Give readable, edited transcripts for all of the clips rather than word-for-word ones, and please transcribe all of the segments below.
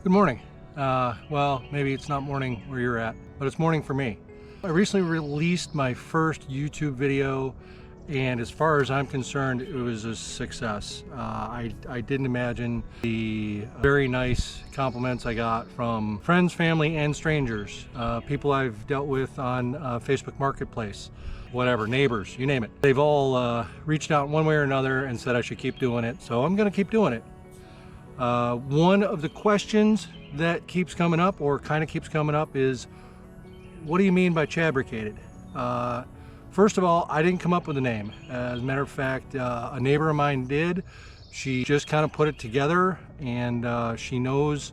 Good morning. Well, maybe it's not morning where you're at, but it's morning for me. I recently released my first YouTube video, and as far as I'm concerned, it was a success. I didn't imagine the very nice compliments I got from friends, family, and strangers, people I've dealt with on Facebook Marketplace, whatever, neighbors, you name it. They've all reached out one way or another and said I should keep doing it, so I'm gonna keep doing it. One of the questions that keeps coming up, or kind of keeps coming up, is what do you mean by Chabricated? First of all, I didn't come up with a name. As a matter of fact, a neighbor of mine did. She just kind of put it together, and she knows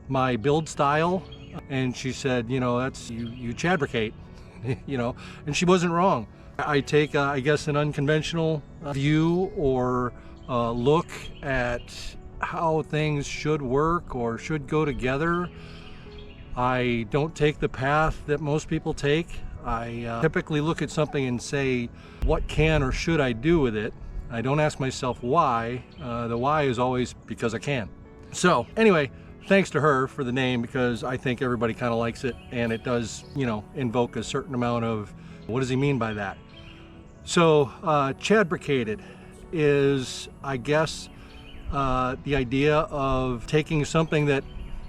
my build style, and she said, you know, that's you Chabricate, you know, and she wasn't wrong. I take, I guess, an unconventional view or look at how things should work or should go together. I don't take the path that most people take. I typically look at something and say, what can or should I do with it? I don't ask myself why. The why is always because I can. So anyway, thanks to her for the name, because I think everybody kind of likes it, and it does, you know, invoke a certain amount of, what does he mean by that? So Chabricated is, I guess, the idea of taking something that,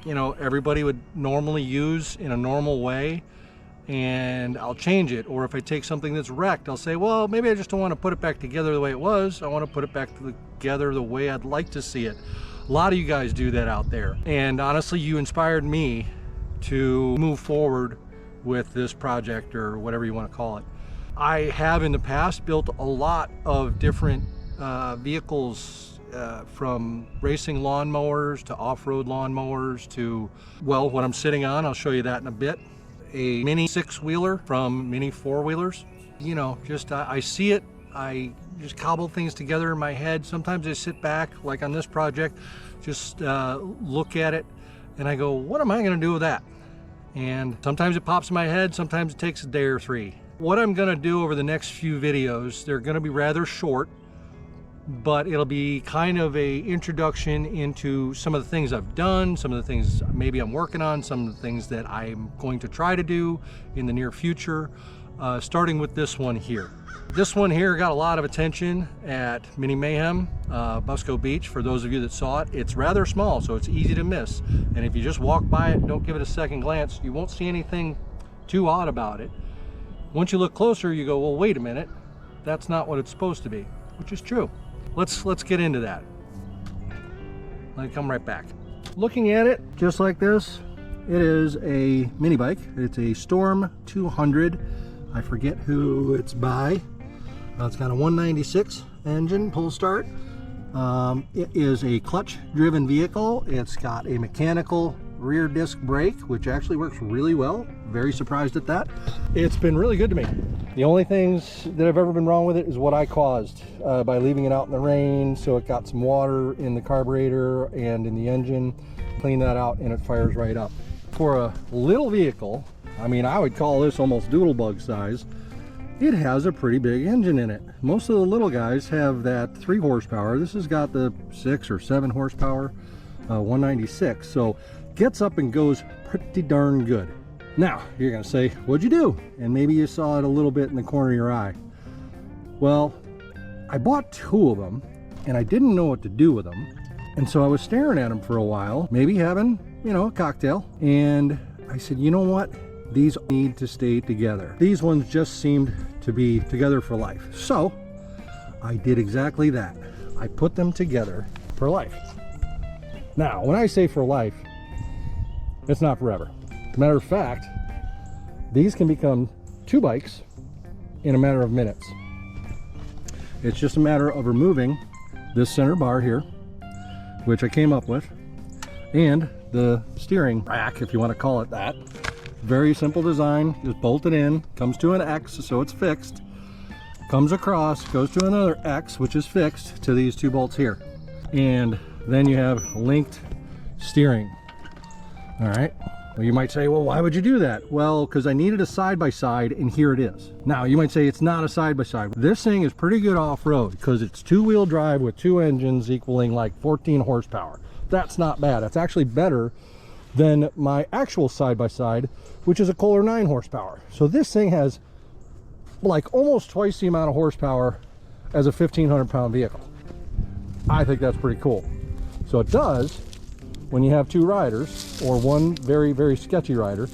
you know, everybody would normally use in a normal way, and I'll change it. Or if I take something that's wrecked, I'll say, well, maybe I just don't want to put it back together the way it was. I want to put it back together the way I'd like to see it. A lot of you guys do that out there, and honestly, you inspired me to move forward with this project, or whatever you want to call it. I have in the past built a lot of different vehicles, from racing lawnmowers to off-road lawnmowers to, well, what I'm sitting on, I'll show you that in a bit, a mini six-wheeler from mini four-wheelers. You know, just I see it, I just cobble things together in my head. Sometimes I sit back, like on this project, just look at it, and I go, what am I gonna do with that? And sometimes it pops in my head, sometimes it takes a day or three. What I'm gonna do over the next few videos, they're gonna be rather short, but it'll be kind of a introduction into some of the things I've done, some of the things maybe I'm working on, some of the things that I'm going to try to do in the near future, starting with this one here. This one here got a lot of attention at Mini Mayhem, Busco Beach. For those of you that saw it, it's rather small, so it's easy to miss. And if you just walk by it, don't give it a second glance, you won't see anything too odd about it. Once you look closer, you go, well, wait a minute, that's not what it's supposed to be, which is true. Let's get into that. Let me come right back. Looking at it just like this, it is a mini bike. It's a Storm 200. I forget who it's by. It's got a 196 engine, pull start. It is a clutch driven vehicle. It's got a mechanical rear disc brake, which actually works really well. Very surprised at that. It's been really good to me. The only things that have ever been wrong with it is what I caused by leaving it out in the rain, so it got some water in the carburetor and in the engine. Clean that out and it fires right up. For a little vehicle, I mean, I would call this almost doodlebug size. It has a pretty big engine in it. Most of the little guys have that 3 horsepower. This has got the 6 or 7 horsepower, 196. So gets up and goes pretty darn good. Now, you're gonna say, what'd you do? And maybe you saw it a little bit in the corner of your eye. Well, I bought 2 of them, and I didn't know what to do with them. And so I was staring at them for a while, maybe having, you know, a cocktail. And I said, you know what? These need to stay together. These ones just seemed to be together for life. So I did exactly that. I put them together for life. Now, when I say for life, it's not forever. As a matter of fact, these can become 2 bikes in a matter of minutes. It's just a matter of removing this center bar here, which I came up with, and the steering rack, if you want to call it that. Very simple design, just bolt it in, comes to an X, so it's fixed, comes across, goes to another X, which is fixed to these 2 bolts here. And then you have linked steering. All right. Well, you might say, well, why would you do that? Well, because I needed a side-by-side, and here it is. Now, you might say it's not a side-by-side. This thing is pretty good off-road because it's 2-wheel drive with 2 engines equaling like 14 horsepower. That's not bad. It's actually better than my actual side-by-side, which is a Kohler 9 horsepower. So this thing has like almost twice the amount of horsepower as a 1,500 pound vehicle. I think that's pretty cool. So it does, when you have two riders or one very, very sketchy rider,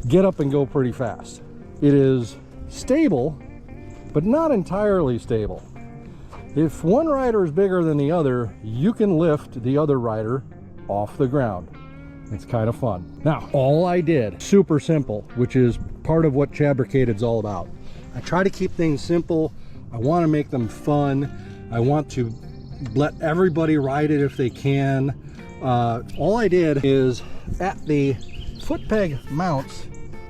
get up and go pretty fast. It is stable, but not entirely stable. If one rider is bigger than the other, you can lift the other rider off the ground. It's kind of fun. Now, all I did, super simple, which is part of what Chabricated's all about. I try to keep things simple. I want to make them fun. I want to let everybody ride it if they can. All I did is at the foot peg mounts,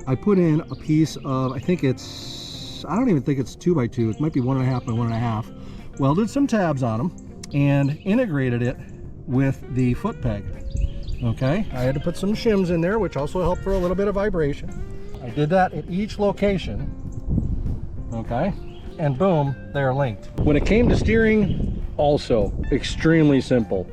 I put in a piece of, I don't even think it's 2x2. It might be 1.5 by 1.5. Welded some tabs on them and integrated it with the foot peg. Okay, I had to put some shims in there, which also helped for a little bit of vibration. I did that at each location. Okay, and boom, they're linked. When it came to steering, also extremely simple.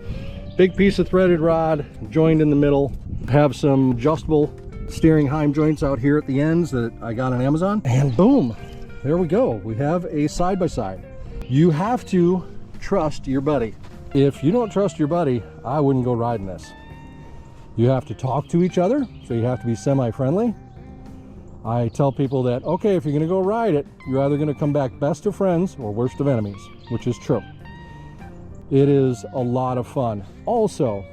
Big piece of threaded rod joined in the middle. Have some adjustable steering heim joints out here at the ends that I got on Amazon, and boom, there we go. We have a side-by-side. You have to trust your buddy. If you don't trust your buddy, I wouldn't go riding this. You have to talk to each other, so you have to be semi-friendly. I tell people that, okay, if you're gonna go ride it, you're either gonna come back best of friends or worst of enemies, which is true. It is a lot of fun. Also,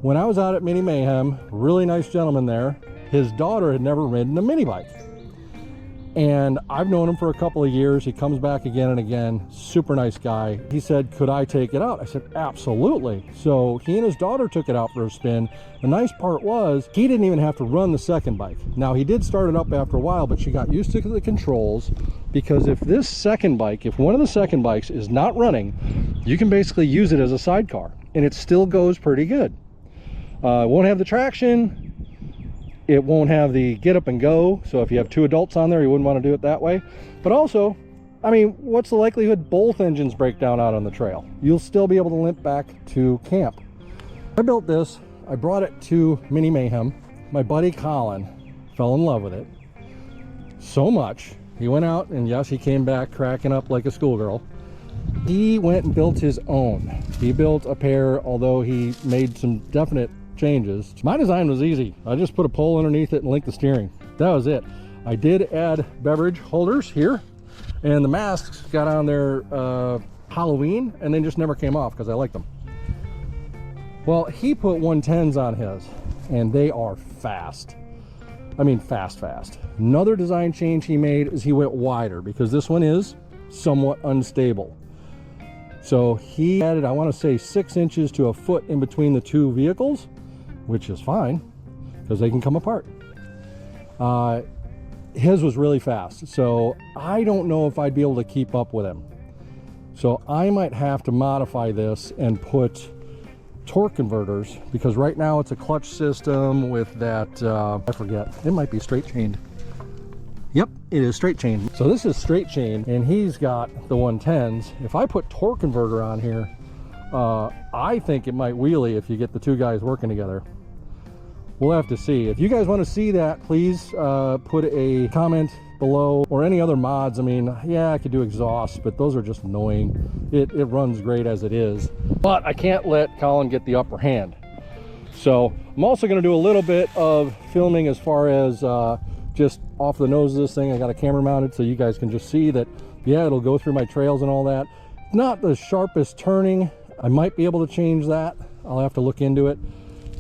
when I was out at Mini Mayhem, really nice gentleman there, his daughter had never ridden a mini bike. And I've known him for a couple of years. He comes back again and again. Super nice guy. He said, could I take it out? I said, absolutely. So he and his daughter took it out for a spin. The nice part was he didn't even have to run the second bike. Now he did start it up after a while, but she got used to the controls, because if one of the second bikes is not running, you can basically use it as a sidecar and it still goes pretty good. It won't have the traction. It won't have the get up and go, so if you have two adults on there, you wouldn't want to do it that way. But also, I mean, what's the likelihood both engines break down out on the trail? You'll still be able to limp back to camp. I built this, I brought it to Mini Mayhem. My buddy Colin fell in love with it so much. He went out and yes, he came back cracking up like a schoolgirl. He went and built his own. He built a pair, although he made some definite changes. My design was easy. I just put a pole underneath it and linked the steering. That was it. I did add beverage holders here, and the masks got on there Halloween and then just never came off because I liked them. Well, he put 110s on his and they are fast. I mean fast. Another design change he made is he went wider because this one is somewhat unstable. So he added, I want to say 6 inches to a foot in between the two vehicles, which is fine because they can come apart. His was really fast, so I don't know if I'd be able to keep up with him. So I might have to modify this and put torque converters, because right now it's a clutch system with that, I forget, it might be straight chained. Yep, it is straight chained. So this is straight chain and he's got the 110s. If I put torque converter on here, I think it might wheelie if you get the two guys working together. We'll have to see. If you guys want to see that, please put a comment below, or any other mods. I mean, yeah, I could do exhaust, but those are just annoying. It runs great as it is, but I can't let Colin get the upper hand. So I'm also going to do a little bit of filming as far as just off the nose of this thing. I got a camera mounted so you guys can just see that, yeah, it'll go through my trails and all that. Not the sharpest turning. I might be able to change that. I'll have to look into it.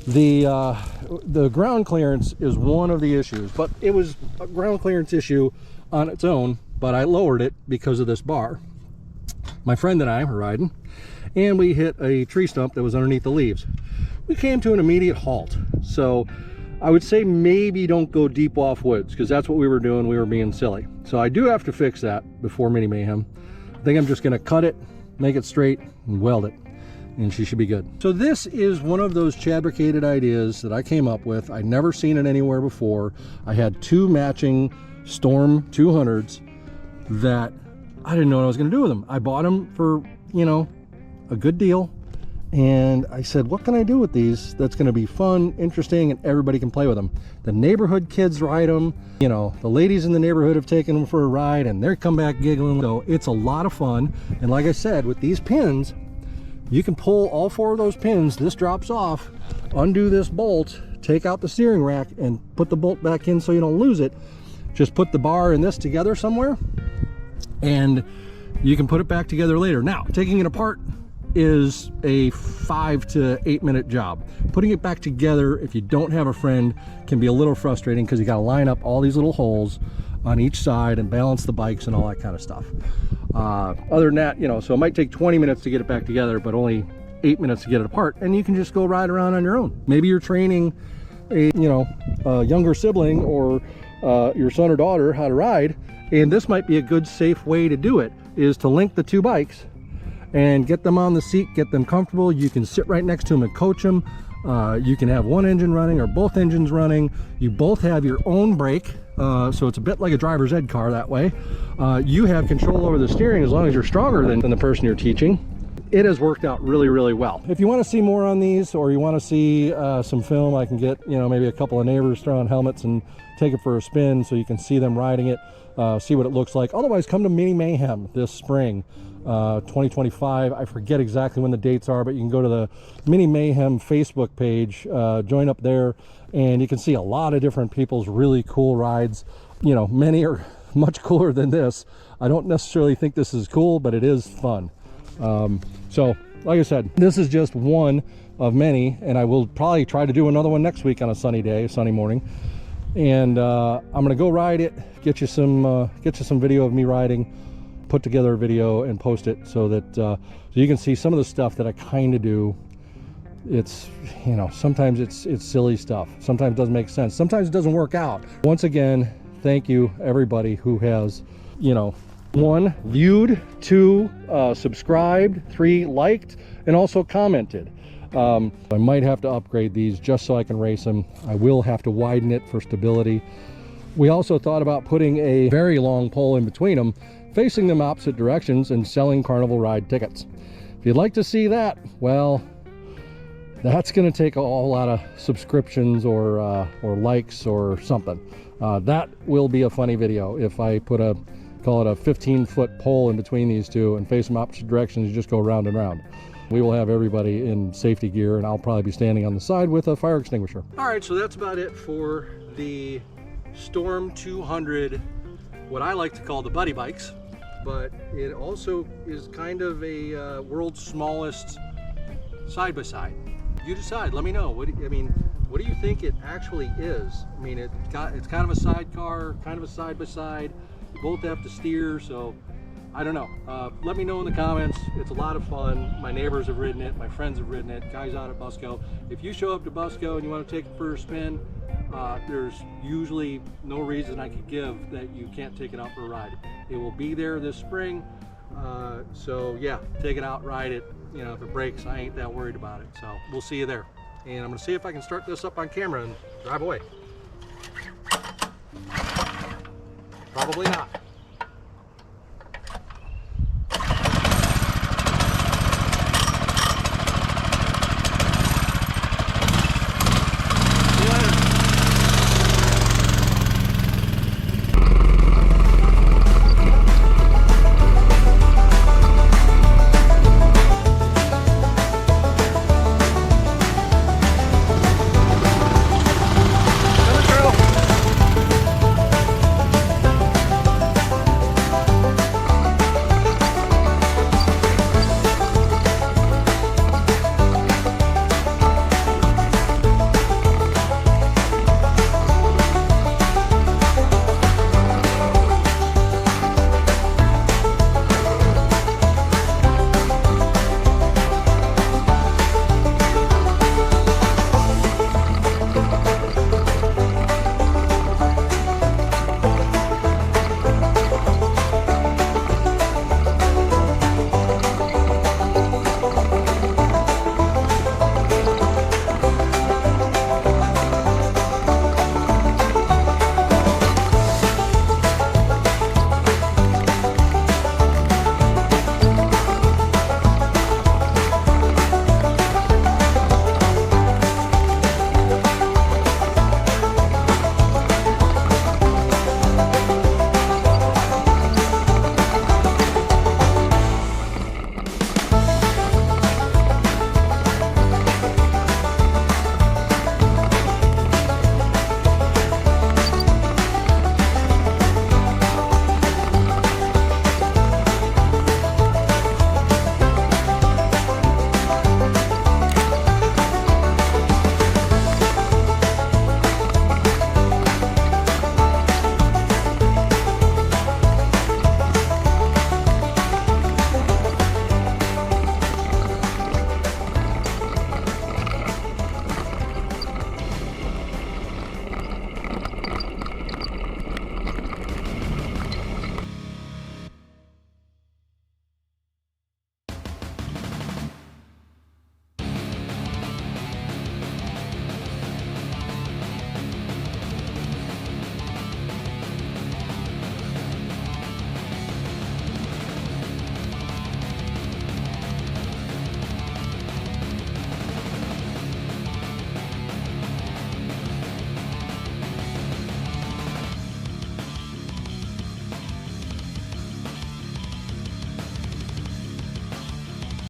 The ground clearance is one of the issues, but it was a ground clearance issue on its own, but I lowered it because of this bar. My friend and I were riding and we hit a tree stump that was underneath the leaves. We came to an immediate halt. So I would say maybe don't go deep off woods, because that's what we were doing. We were being silly. So I do have to fix that before Mini Mayhem. I think I'm just going to cut it, make it straight, and weld it, and she should be good. So this is one of those Chabricated's ideas that I came up with. I'd never seen it anywhere before. I had two matching Storm 200s that I didn't know what I was going to do with them. I bought them for, you know, a good deal, and I said, what can I do with these that's going to be fun, interesting, and everybody can play with them? The neighborhood kids ride them. You know, the ladies in the neighborhood have taken them for a ride and they come back giggling. So it's a lot of fun. And like I said, with these pins, you can pull all 4 of those pins. This drops off, undo this bolt, take out the steering rack and put the bolt back in so you don't lose it. Just put the bar and this together somewhere and you can put it back together later. Now, taking it apart is a 5 to 8 minute job. Putting it back together, if you don't have a friend, can be a little frustrating because you got to line up all these little holes on each side and balance the bikes and all that kind of stuff. Other than that, you know, so it might take 20 minutes to get it back together, but only 8 minutes to get it apart, and you can just go ride around on your own. Maybe you're training a, you know, a younger sibling or your son or daughter how to ride, and this might be a good, safe way to do it, is to link the 2 bikes and get them on the seat, get them comfortable. You can sit right next to them and coach them. You can have one engine running or both engines running. You both have your own brake, so it's a bit like a driver's ed car that way. You have control over the steering as long as you're stronger than the person you're teaching. It has worked out really, really well. If you want to see more on these, or you want to see some film, I can get, you know, maybe a couple of neighbors throw on helmets and take it for a spin so you can see them riding it, see what it looks like. Otherwise, come to Mini Mayhem this spring. 2025. I forget exactly when the dates are, but you can go to the Mini Mayhem Facebook page, join up there, and you can see a lot of different people's really cool rides. You know, many are much cooler than this. I don't necessarily think this is cool, but it is fun. So like I said, this is just one of many, and I will probably try to do another one next week on a sunny day, sunny morning. And I'm gonna go ride it, get you some video of me riding, put together a video and post it so that so you can see some of the stuff that I kind of do. It's, you know, sometimes it's silly stuff, sometimes it doesn't make sense, sometimes it doesn't work out. Once again, thank you everybody who has, you know, 1 viewed, 2 subscribed, 3 liked, and also commented. I might have to upgrade these just so I can race them. I will have to widen it for stability. We also thought about putting a very long pole in between them, facing them opposite directions, and selling carnival ride tickets. If you'd like to see that, well, that's going to take a whole lot of subscriptions or likes or something. That will be a funny video if I put a, call it a 15-foot pole in between these 2 and face them opposite directions and just go round and round. We will have everybody in safety gear, and I'll probably be standing on the side with a fire extinguisher. All right, so that's about it for the Storm 200, what I like to call the buddy bikes, but it also is kind of a world's smallest side-by-side. You decide, let me know. What do you think it actually is? I mean, it's kind of a sidecar, kind of a side-by-side. You both have to steer, so I don't know. Let me know in the comments. It's a lot of fun. My neighbors have ridden it, my friends have ridden it, guys out at Busco. If you show up to Busco and you want to take it for a spin, there's usually no reason I could give that you can't take it out for a ride. It will be there this spring, so yeah, take it out, ride it. You know, if it breaks, I ain't that worried about it. So we'll see you there. And I'm gonna see if I can start this up on camera and drive away. Probably not.